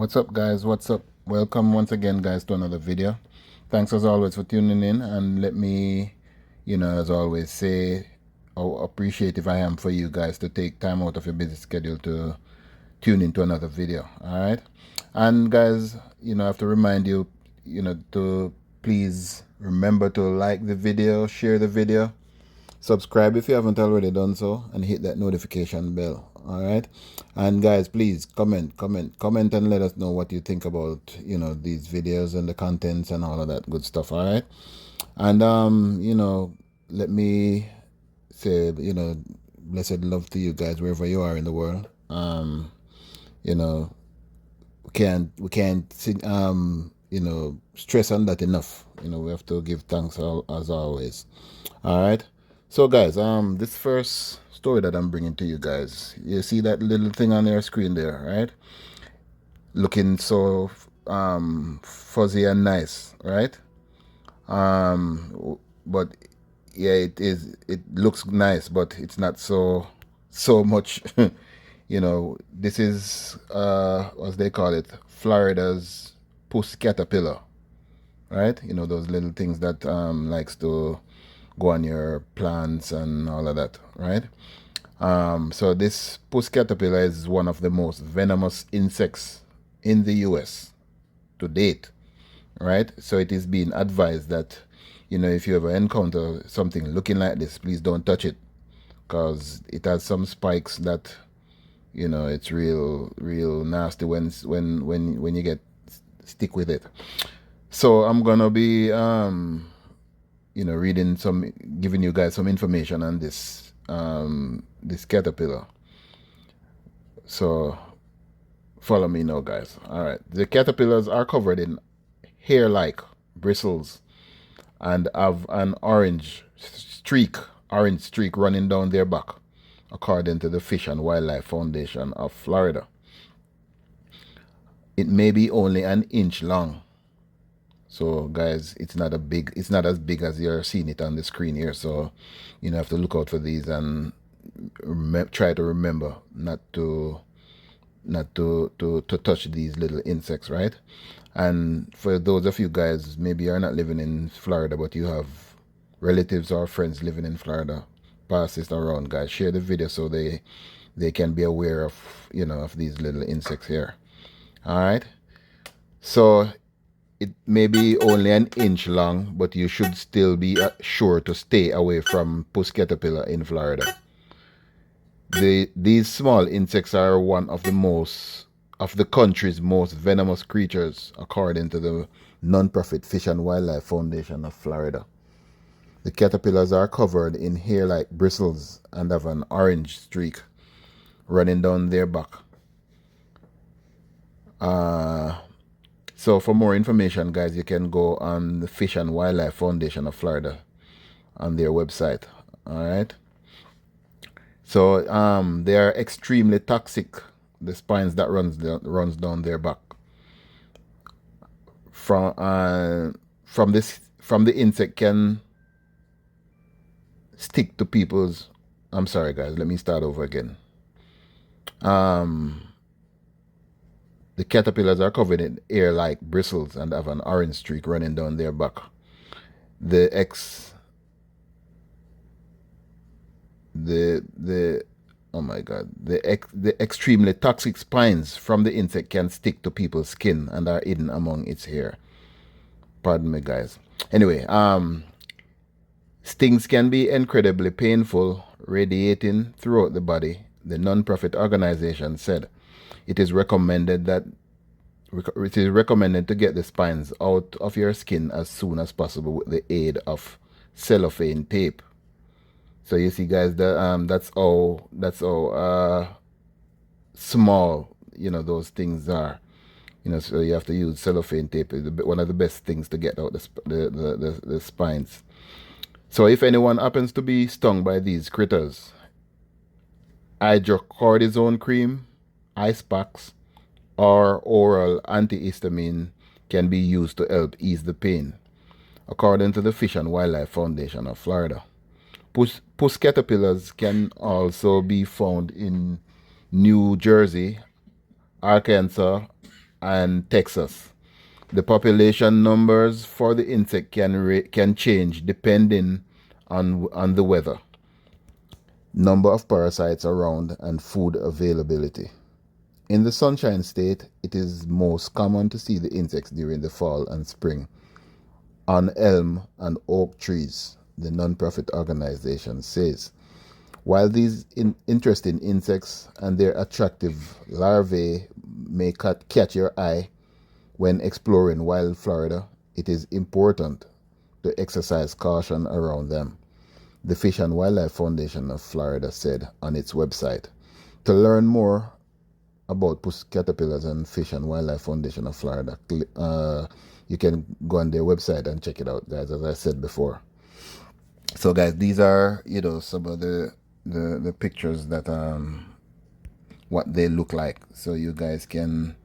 What's up, guys? What's up? Welcome once again, guys, to another video. Thanks as always for tuning in, and let me, as always, say how appreciative I am for you guys to take time out of your busy schedule to tune into another video. All right, and guys, I have to remind you, to please remember to like the video, share the video, subscribe if you haven't already done so, and hit that notification bell. All right, and guys, please comment and let us know what you think about these videos and the contents and all of that good stuff. All right, and let me say, blessed love to you guys wherever you are in the world. You know we can't stress on that enough. We have to give thanks as always. All right, so guys, this first story that I'm bringing to you guys, you see that little thing on your screen there, right? Looking so fuzzy and nice, right? But yeah, it looks nice, but it's not so much. This is what they call it, Florida's puss caterpillar, right? Those little things that likes to go on your plants and all of that, right? So this puss caterpillar is one of the most venomous insects in the US to date, right? So it is being advised that, if you ever encounter something looking like this, please don't touch it, because it has some spikes that, it's real nasty when you get stick with it. So I'm gonna be giving you guys some information on this caterpillar. So follow me now, guys. All right, the caterpillars are covered in hair-like bristles and have an orange streak running down their back, according to the Fish and Wildlife Foundation of Florida. It may be only an inch long. So guys, it's not as big as you're seeing it on the screen here. So you have to look out for these and try to remember not to touch these little insects, right? And for those of you guys, maybe you're not living in Florida, but you have relatives or friends living in Florida, pass this around, guys. Share the video so they can be aware of of these little insects here. All right, so it may be only an inch long, but you should still be sure to stay away from puss caterpillar in Florida. These small insects are one of the country's most venomous creatures, according to the non-profit Fish and Wildlife Foundation of Florida. The caterpillars are covered in hair-like bristles and have an orange streak running down their back. So for more information, guys, you can go on the Fish and Wildlife Foundation of Florida on their website. All right. So they are extremely toxic. The spines that runs down their back from the insect can stick to people's. I'm sorry, guys. Let me start over again. The caterpillars are covered in hair-like bristles and have an orange streak running down their back. The extremely toxic spines from the insect can stick to people's skin and are hidden among its hair. Pardon me, guys. Anyway, stings can be incredibly painful, radiating throughout the body. The non-profit organization said it is recommended to get the spines out of your skin as soon as possible with the aid of cellophane tape. So you see, guys, that's how small those things are. So you have to use cellophane tape. It's one of the best things to get out the spines. So if anyone happens to be stung by these critters, hydrocortisone cream, ice packs, or oral antihistamine can be used to help ease the pain, according to the Fish and Wildlife Foundation of Florida. Puss caterpillars can also be found in New Jersey, Arkansas, and Texas. The population numbers for the insect can change depending on the weather, number of parasites around, and food availability. In the Sunshine State, it is most common to see the insects during the fall and spring on elm and oak trees, the non-profit organization says. While these interesting insects and their attractive larvae may catch your eye when exploring wild Florida, it is important to exercise caution around them, the Fish and Wildlife Foundation of Florida said on its website. To learn more about caterpillars and Fish and Wildlife Foundation of Florida, you can go on their website and check it out, guys, as I said before. So, guys, these are, some of the pictures that what they look like, so you guys can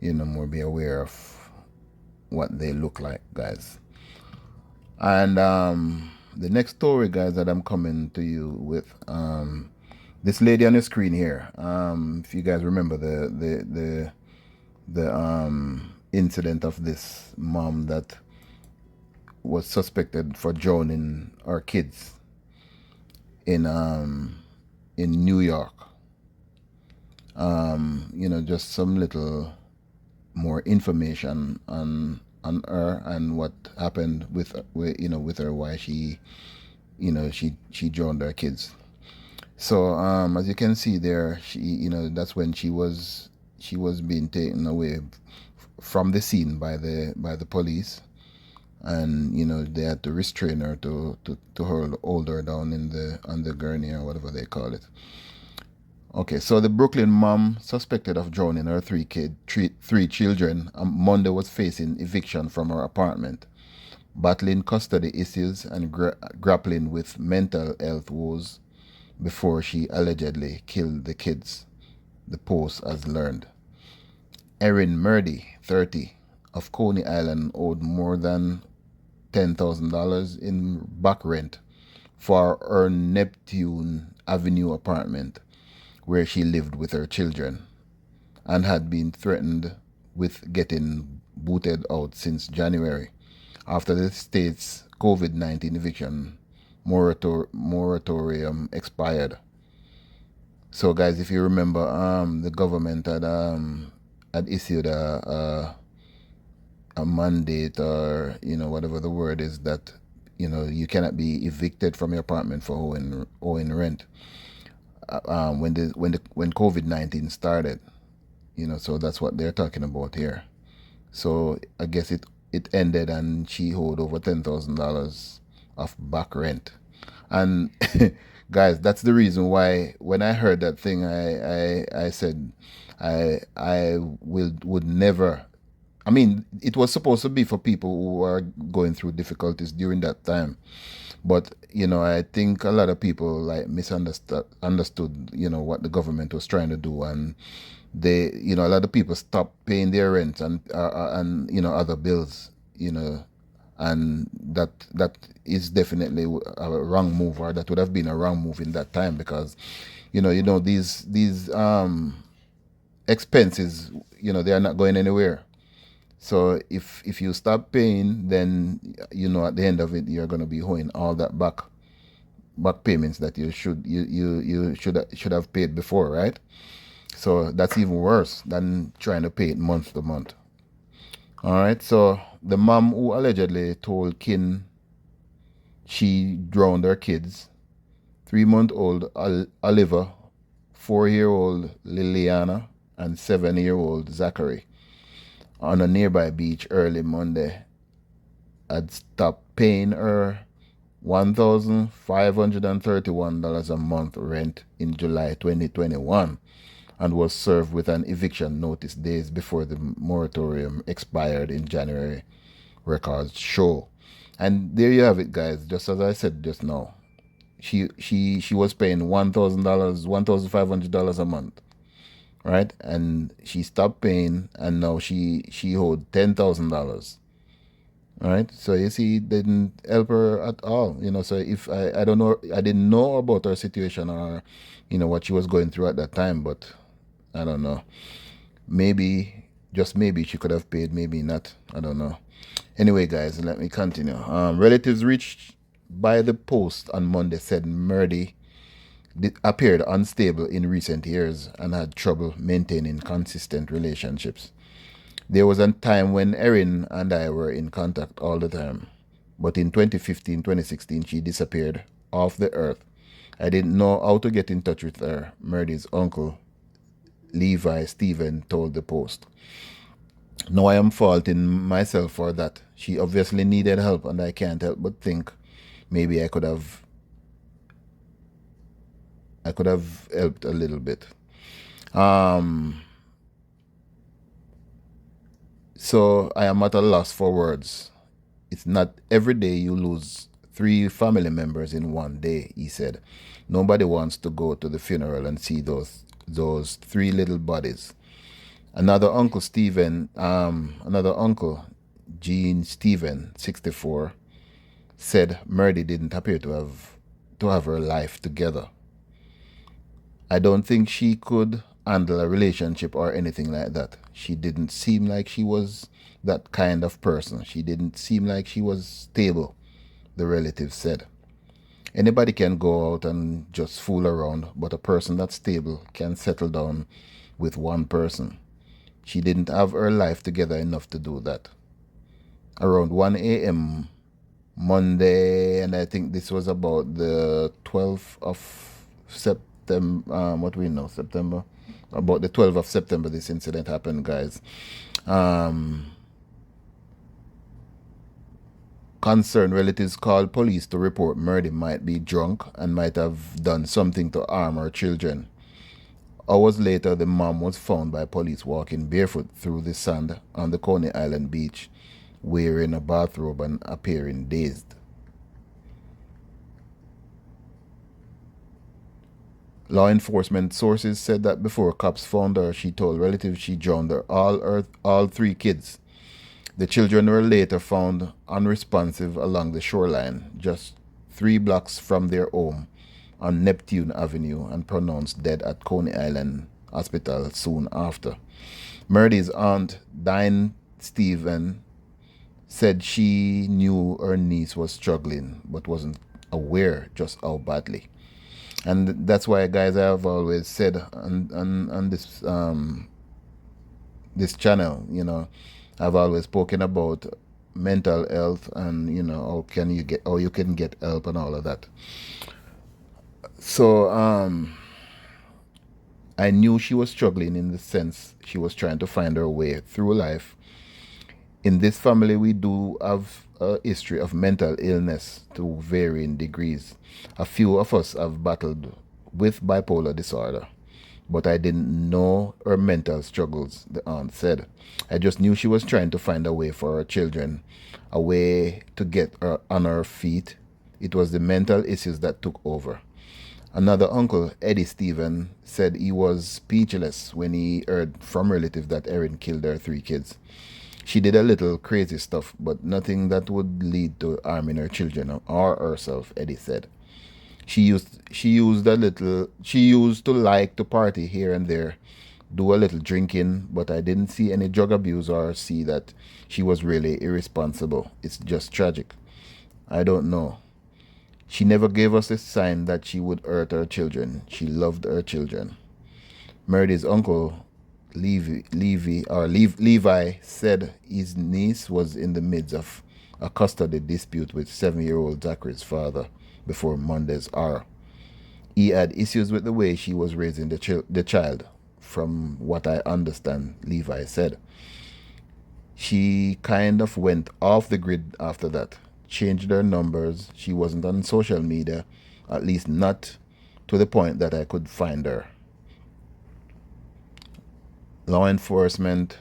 more be aware of what they look like, guys. And the next story, guys, that I'm coming to you with, this lady on the screen here, if you guys remember the incident of this mom that was suspected for drowning her kids in New York. Just some little more information on her and what happened with her, why she drowned her kids. So as you can see there, she that's when she was being taken away from the scene by the police, and they had to restrain her to hold her down on the gurney or whatever they call it. Okay, so the Brooklyn mom suspected of drowning her three children Monday was facing eviction from her apartment, battling custody issues and grappling with mental health woes before she allegedly killed the kids, the Post has learned. Erin Murdy, 30, of Coney Island, owed more than $10,000 in back rent for her Neptune Avenue apartment, where she lived with her children, and had been threatened with getting booted out since January, after the state's COVID-19 eviction moratorium expired. So, guys, if you remember, the government had issued a mandate, or whatever the word is, that you cannot be evicted from your apartment for owing rent. When COVID-19 started, so that's what they're talking about here. So I guess it ended, and she owed over $10,000 of back rent. And guys, that's the reason why when I heard that thing, I said I would never. I mean, it was supposed to be for people who are going through difficulties during that time. But, I think a lot of people misunderstood, what the government was trying to do. And they, a lot of people stopped paying their rent and other bills, and that is definitely a wrong move, or that would have been a wrong move in that time, because, these expenses, they are not going anywhere. So if you stop paying, then at the end of it, you're going to be owing all that back payments that you should have paid before, right? So that's even worse than trying to pay it month to month. All right. So the mom who allegedly told Kin she drowned her kids, 3-month-old Oliver, 4-year-old Liliana, and 7-year-old Zachary, on a nearby beach early Monday, had stopped paying her $1,531 a month rent in July 2021, and was served with an eviction notice days before the moratorium expired in January, records show. And there you have it, guys. Just as I said just now, she was paying $1,500 a month, right? And she stopped paying, and now she owed $10,000. All right, so you see, it didn't help her at all. So if I don't know, I didn't know about her situation, or what she was going through at that time, but I don't know. Maybe Just maybe she could have paid, maybe not. I don't know. Anyway, guys, let me continue. Relatives reached by the post on Monday said Murdy appeared unstable in recent years and had trouble maintaining consistent relationships. There was a time when Erin and I were in contact all the time, but in 2015 2016 she disappeared off the earth. I didn't know how to get in touch with her, Murdy's uncle, Levi Stephen, told the Post. Now I am faulting myself for that. She obviously needed help, and I can't help but think maybe I could have helped a little bit. So I am at a loss for words. It's not every day you lose 3 family members in one day, he said. Nobody wants to go to the funeral and see those 3 little bodies. Another uncle, Gene Stephen, 64, said Murdy didn't appear to have her life together. I don't think she could handle a relationship or anything like that. She didn't seem like she was that kind of person. She didn't seem like she was stable, the relative said. Anybody can go out and just fool around, but a person that's stable can settle down with one person. She didn't have her life together enough to do that. Around 1 a.m. Monday, and I think this was about the 12th of September, what we know, September? About the 12th of September this incident happened, guys. Concerned relatives called police to report Murdy might be drunk and might have done something to harm her children. Hours later, the mom was found by police walking barefoot through the sand on the Coney Island beach, wearing a bathrobe and appearing dazed. Law enforcement sources said that before cops found her, she told relatives she drowned all 3 kids. The children were later found unresponsive along the shoreline, just 3 blocks from their home on Neptune Avenue, and pronounced dead at Coney Island Hospital soon after. Murdy's aunt, Diane Stephen, said she knew her niece was struggling but wasn't aware just how badly. And that's why, guys, I have always said on this channel, I've always spoken about mental health and how you can get help and all of that. So I knew she was struggling in the sense she was trying to find her way through life. In this family, we do have a history of mental illness to varying degrees. A few of us have battled with bipolar disorder, but I didn't know her mental struggles, the aunt said. I just knew she was trying to find a way for her children, a way to get her on her feet. It was the mental issues that took over. Another uncle, Eddie Stephen, said he was speechless when he heard from relatives that Erin killed her 3 kids. She did a little crazy stuff, but nothing that would lead to harming her children or herself, Eddie said. She used to like to party here and there, do a little drinking, but I didn't see any drug abuse or see that she was really irresponsible. It's just tragic. I don't know. She never gave us a sign that she would hurt her children. She loved her children. Murdy's uncle, Levi said his niece was in the midst of a custody dispute with 7-year-old Zachary's father before Monday's hour. He had issues with the way she was raising the child, from what I understand, Levi said. She kind of went off the grid after that, changed her numbers. She wasn't on social media, at least not to the point that I could find her. Law enforcement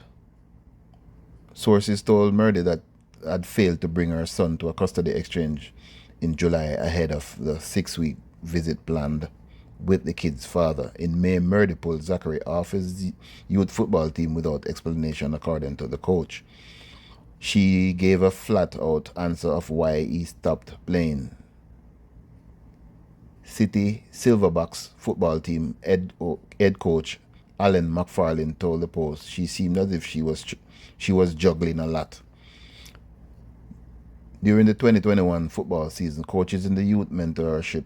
sources told Murdy that had failed to bring her son to a custody exchange in July ahead of the 6-week visit planned with the kid's father. In May, Murdy pulled Zachary off his youth football team without explanation, according to the coach. She gave a flat-out answer of why he stopped playing. City Silverbacks football team head coach Alan McFarlane told the Post she seemed as if she was juggling a lot. During the 2021 football season, coaches in the youth mentorship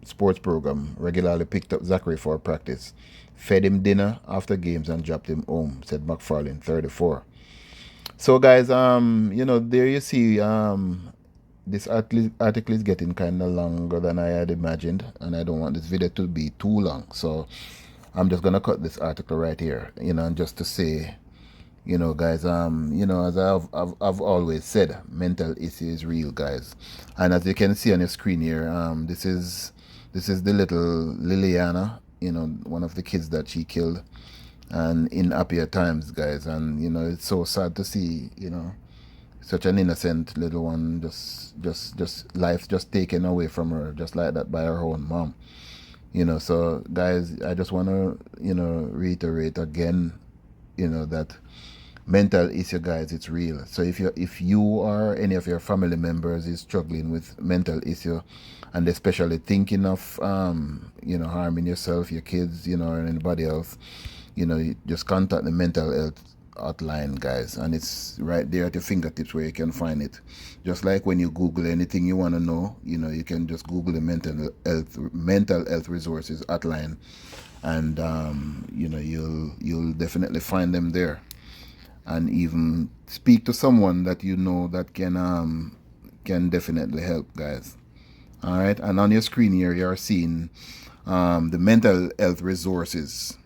sports program regularly picked up Zachary for practice, fed him dinner after games, and dropped him home, said McFarlane, 34. So, guys, there you see, this article is getting kind of longer than I had imagined, and I don't want this video to be too long. So, I'm just gonna cut this article right here, and just to say, guys, as I've always said, mental issue is real, guys. And as you can see on your screen here, this is the little Liliana, one of the kids that she killed, and in happier times, guys. And it's so sad to see, such an innocent little one, just life just taken away from her, just like that, by her own mom. So guys, I just want to reiterate again, that mental issue, guys, it's real. So if you or any of your family members is struggling with mental issue, and especially thinking of harming yourself, your kids, or anybody else, you just contact the mental health hotline, guys, and it's right there at your fingertips where you can find it. Just like when you Google anything you want to know, you can just Google the mental health resources hotline, and you'll definitely find them there, and even speak to someone that that can definitely help, guys. All right, and on your screen here you are seeing the mental health resources,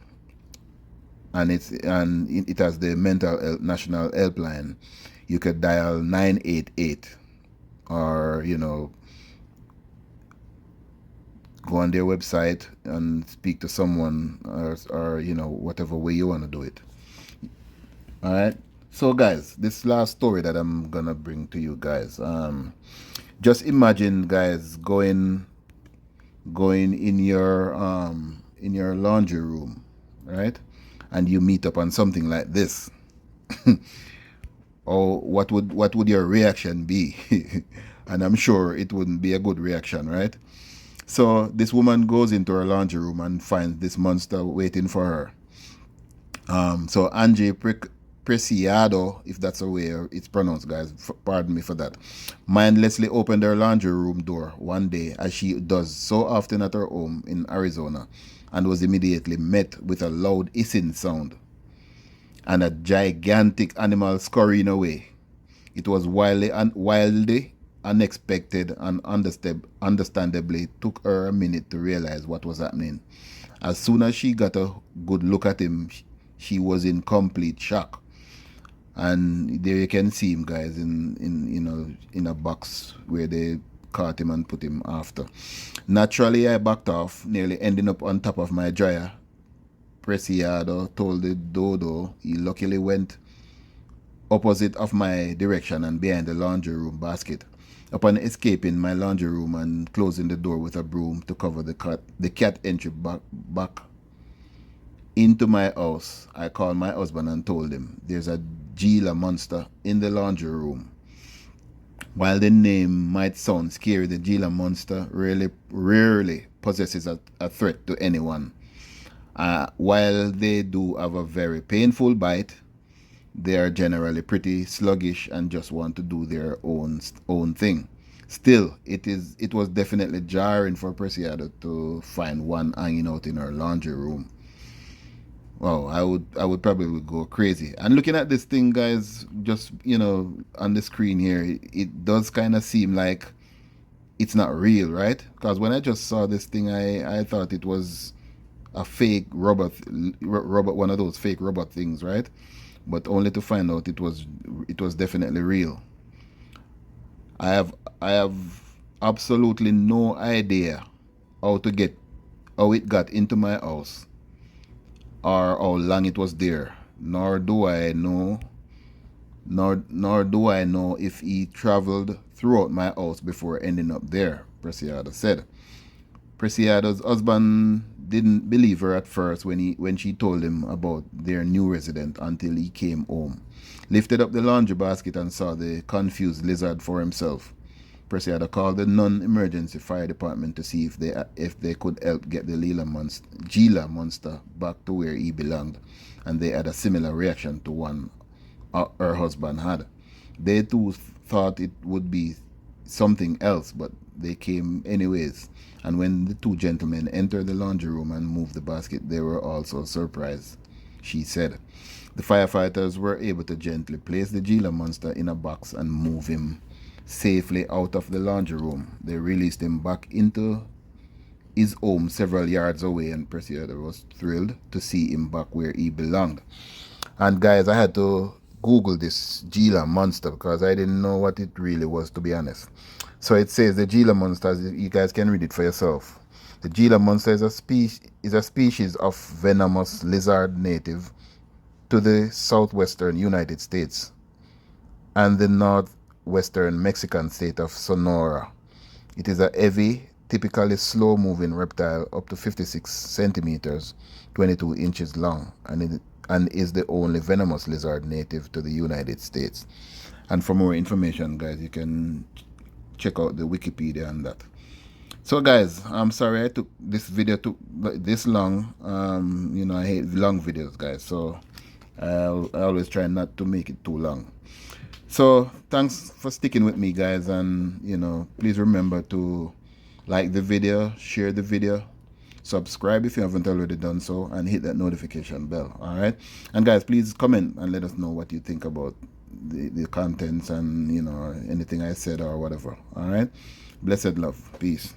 and it has the mental health national helpline. You could dial 988, or go on their website and speak to someone, or whatever way you want to do it. All right, so guys, this last story that I'm gonna bring to you guys, just imagine, guys, going in your laundry room, right, and you meet up on something like this. Or what would your reaction be? And I'm sure it wouldn't be a good reaction, right? So this woman goes into her laundry room and finds this monster waiting for her. So Angie Preciado, if that's the way it's pronounced, guys, pardon me for that, mindlessly opened her laundry room door one day, as she does so often at her home in Arizona, and was immediately met with a loud hissing sound and a gigantic animal scurrying away. It was wildly unexpected, and understandably took her a minute to realize what was happening. As soon as she got a good look at him, she was in complete shock. And there you can see him, guys, in a box where they caught him and put him after. Naturally, I backed off, nearly ending up on top of my dryer. Preciado told the dodo he luckily went opposite of my direction and behind the laundry room basket. Upon escaping my laundry room and closing the door with a broom to cover the cat entry back into my house, I called my husband and told him there's a Gila monster in the laundry room. While the name might sound scary, the Gila monster rarely possesses a threat to anyone. While they do have a very painful bite, they are generally pretty sluggish and just want to do their own thing. Still, it was definitely jarring for Preciado to find one hanging out in her laundry room. Wow, I would probably go crazy. And looking at this thing, guys, just on the screen here, it does kind of seem like it's not real, right? Because when I just saw this thing, I thought it was a fake robot, one of those fake robot things, right? But only to find out it was definitely real. I have absolutely no idea how it got into my house, or how long it was there, nor do I know if he traveled throughout my house before ending up there, Preciado said. Preciado's husband didn't believe her at first when she told him about their new resident, until he came home, lifted up the laundry basket, and saw the confused lizard for himself. Preciado called the non-emergency fire department to see if they could help get the Gila monster back to where he belonged, and they had a similar reaction to one her husband had. They too thought it would be something else, but they came anyways. And when the two gentlemen entered the laundry room and moved the basket, they were also surprised, she said. The firefighters were able to gently place the Gila monster in a box and move him safely out of the laundry room. They released him back into his home several yards away, and Preciado was thrilled to see him back where he belonged. And guys, I had to Google this Gila monster because I didn't know what it really was, to be honest. So it says the Gila monster, you guys can read it for yourself. The Gila monster is a species of venomous lizard native to the southwestern United States and the northwestern Mexican state of Sonora. It is a heavy, typically slow-moving reptile up to 56 centimeters, 22 inches long, and is the only venomous lizard native to the United States. And for more information, guys, you can check out the Wikipedia and that. So guys, I'm sorry this video took this long. You know, I hate long videos, guys, so I always try not to make it too long. So thanks for sticking with me, guys, and you know, please remember to like the video, share the video, subscribe if you haven't already done so, and hit that notification bell. All right, and guys, please comment and let us know what you think about the contents and, you know, anything I said or whatever. All right, blessed love, peace.